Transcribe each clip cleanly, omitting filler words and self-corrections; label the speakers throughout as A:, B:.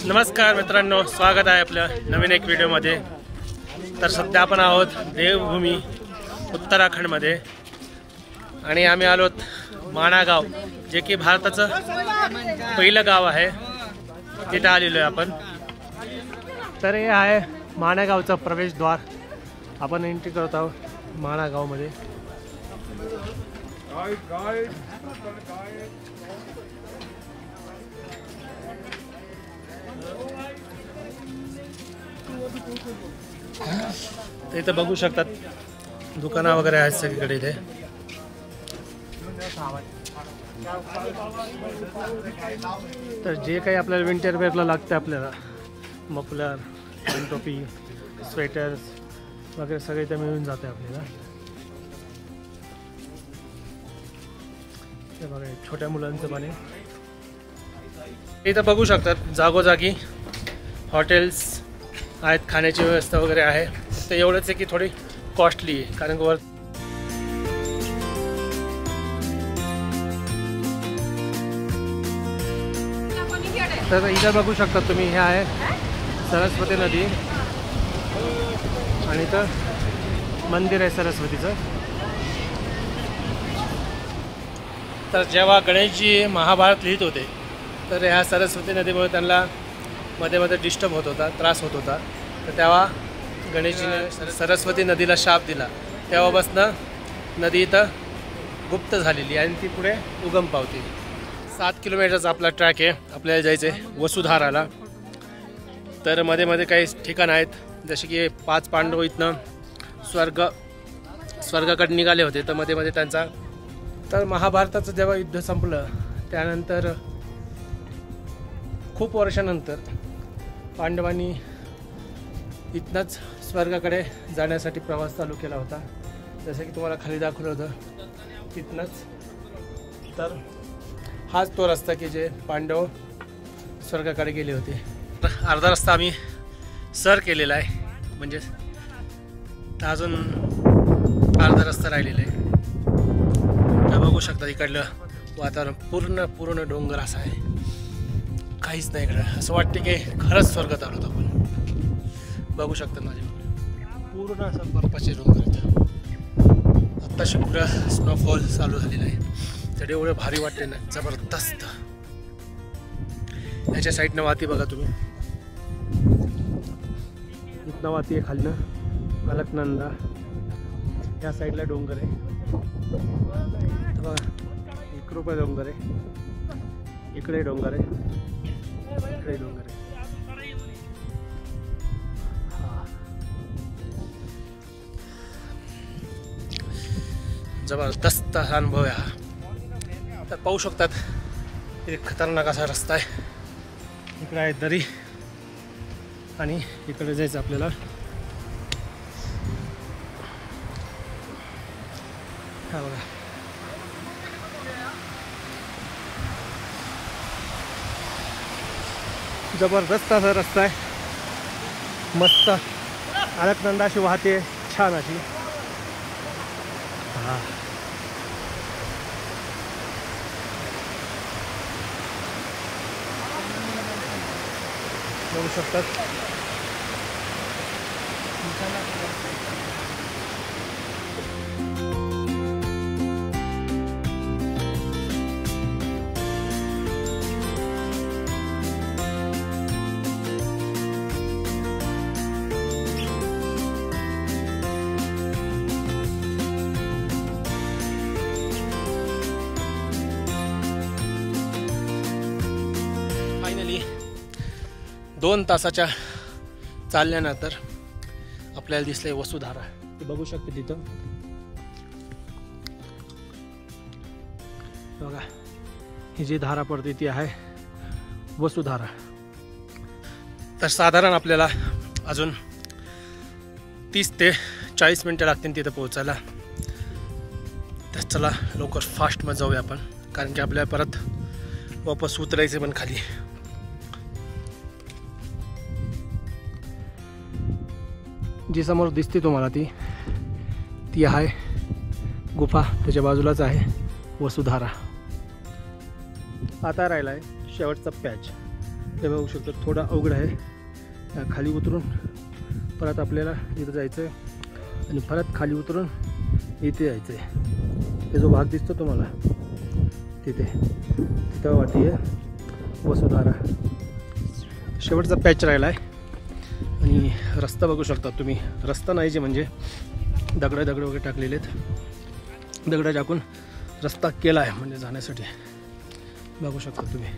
A: नमस्कार मित्रांनो, स्वागत आहे आपल्या नवीन एक व्हिडिओमध्ये। तर सध्या आपण आहोत देवभूमी उत्तराखंडमध्ये आणि आम्ही आलोत माणा गाव, जे की भारताचं पहिलं गाव आहे। तिथे आलेलो आहे आपण। तर हे आहे माणा गावचं प्रवेशद्वार। आपण एंट्री करत आहोत माणा गावमध्ये। इथे बघू शकतात दुकानं वगैरे आहेत सगळीकडे इथे। तर जे काही आपल्याला विंटर वेअरला लागतं, आपल्याला मफलर, टोपी, स्वेटर्स वगैरे सगळे इथे मिळून जाते आपल्याला। हे बघा छोट्या मुलांचं पण इथं बघू शकतात जागोजागी हॉटेल्स आहेत, खाण्याची व्यवस्था वगैरे आहे। तर एवढंच आहे की थोडी कॉस्टली आहे, कारण वर तर इथं बघू शकता तुम्ही, हे आहे सरस्वती नदी आणि इथं मंदिर आहे सरस्वतीचं। तर जेव्हा गणेशजी महाभारत लिहित होते, तर ह्या सरस्वती नदीमुळे त्यांना मध्ये मध्ये डिस्टर्ब होत होता, त्रास होत होता। तर तेव्हा गणेशजीने सरस्वती नदीला शाप दिला। तेव्हापासून नदी इथं गुप्त झालेली आणि ती पुढे उगम पावते। 7 किलोमीटरचा आपला ट्रॅक आहे। आपल्याला जायचं आहे वसुधाराला। तर मध्ये मध्ये काही ठिकाणं आहेत, जसे की 5 पांडव इथनं स्वर्गाकडे निघाले होते। तर मध्ये मध्ये त्यांचा तर महाभारताचं जेव्हा युद्ध संपलं, त्यानंतर खूप वर्षानंतर पांडवांनी इथनंच स्वर्गाकडे जाण्यासाठी प्रवास चालू केला होता। जसं की तुम्हाला खाली दाखवलं होतं तिथनंच। तर हाच तो रस्ता की जे पांडव स्वर्गाकडे गेले होते। अर्धा रस्ता आम्ही सर केलेला आहे, म्हणजे अजून अर्धा रस्ता राहिलेला आहे। तर बघू शकता इकडलं वातावरण पूर्ण डोंगर असं आहे, काहीच नाही इकडं। असं वाटतं की खरंच स्वर्गात आलो आपण। बघू शकता माझे पूर्ण असं बर्फाचे डोंगर आहेत। आत्ताशी कुठं स्नोफॉल चालू झालेला आहे, तर एवढं भारी वाटते ना, जबरदस्त। याच्या साईडनं वाती बघा तुम्ही, इथनं वाती आहे, खालनं अलकनंदा, या साईडला डोंगर आहे। बघा इकडे डोंगर आहे, इकडे डोंगर आहे, इकडे डोंगर आहे। जबरदस्त अनुभव आहे हा। तर पाहू शकतात एक खतरनाक असा रस्ता आहे। इकडे आहे दरी आणि इकडे जायचं आपल्याला। हा बघा जबरदस्त असा रस्ता आहे, मस्त। अलकनंदा अशी वाहते छान अशी। हा बघू शकतात। फायनली 2 तासाच्या चालल्यानंतर आपल्याला दिसलंय वसुधारा। ते बघू शकते तिथं बघा, ही जी धारा पडते ती आहे वसुधारा। तर साधारण आपल्याला अजून 30 ते 40 मिनिटं लागतील तिथं पोहोचायला। तर चला लवकर फास्टमध्ये जाऊया आपण, कारण की आपल्याला परत वापस उतरायचे पण खाली। जी समोर दिसते तुम्हाला ती आहे गुफा, त्याच्या बाजूलाच आहे वसुधारा। आता राहिला आहे शेवटचा पॅच, हे बघू शकता थोडा अवघड आहे. खाली उतरून परत आपल्याला इथं जायचं आहे आणि परत खाली उतरून इथे यायचं आहे. हे जो भाग दिसतो तुम्हाला तिथं वाटी आहे वसुधारा. शेवटचा पॅच राहिला आहे आणि रस्ता बघू शकता तुम्ही. रस्ता नाही जे म्हणजे दगड वगैरे टाकलेले आहेत. दगड टाकून रस्ता केला आहे म्हणजे जाण्यासाठी. बघू शकता तुम्ही.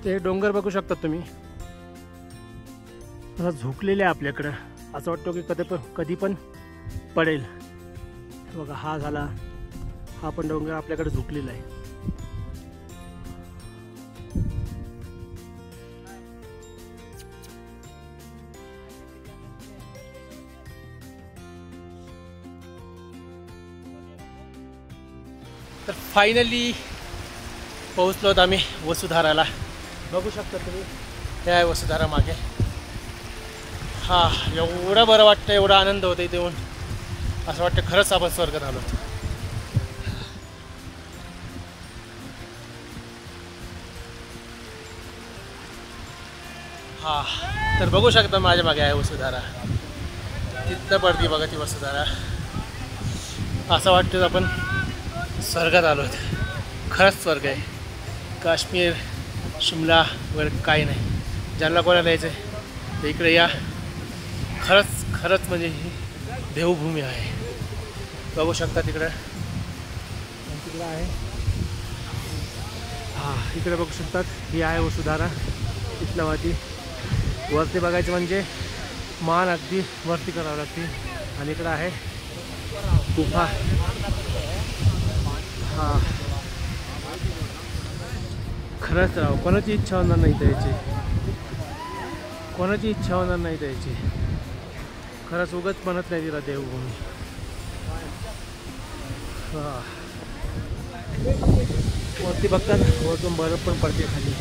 A: ते डोंगर बघू शकता तुम्ही. असा झुकलेले आहे आपल्याकडं. असं वाटतं की कधी पण पडेल. बघा हा झाला, हा पण डोंगर आपल्याकडे झुकलेला आहे. तर फायनली पोहोचलो आहोत आम्ही वसुधाराला. बघू शकता तुम्ही, हे आहे वसुधारा मागे. हा एवढं बरं वाटतं, एवढा आनंद होतो इथे येऊन. असं वाटतं खरंच आपण स्वर्गात आलो. हा तर बघू शकता माझ्या मागे आहे वसुधारा. तिथं पडती बघा ती वसुधारा. असं वाटतं आपण स्वर्गात आलो. खरंच स्वर्ग आहे. काश्मीर, शिमला वगैरे काही नाही. ज्यांना कोणाला यायचं आहे ते इकडे या. खरंच म्हणजे ही देवभूमी आहे. बघू शकता तिकडं आहे. हां इकडे बघू शकतात, ही आहे वसुधारा. इथला वाटी वरती बघायचं म्हणजे मान अगदी वरती करावं लागते. आणि इकडं आहे गुफा. हां खरंच राव, कोणाची इच्छा होणार नाही द्यायची. कोणाची इच्छा होणार नाही द्यायची. खरंच उगाच म्हणत नाही तिला देवभूमी. हां वरती बघतात, वरतून बरफ पण पडते खाली.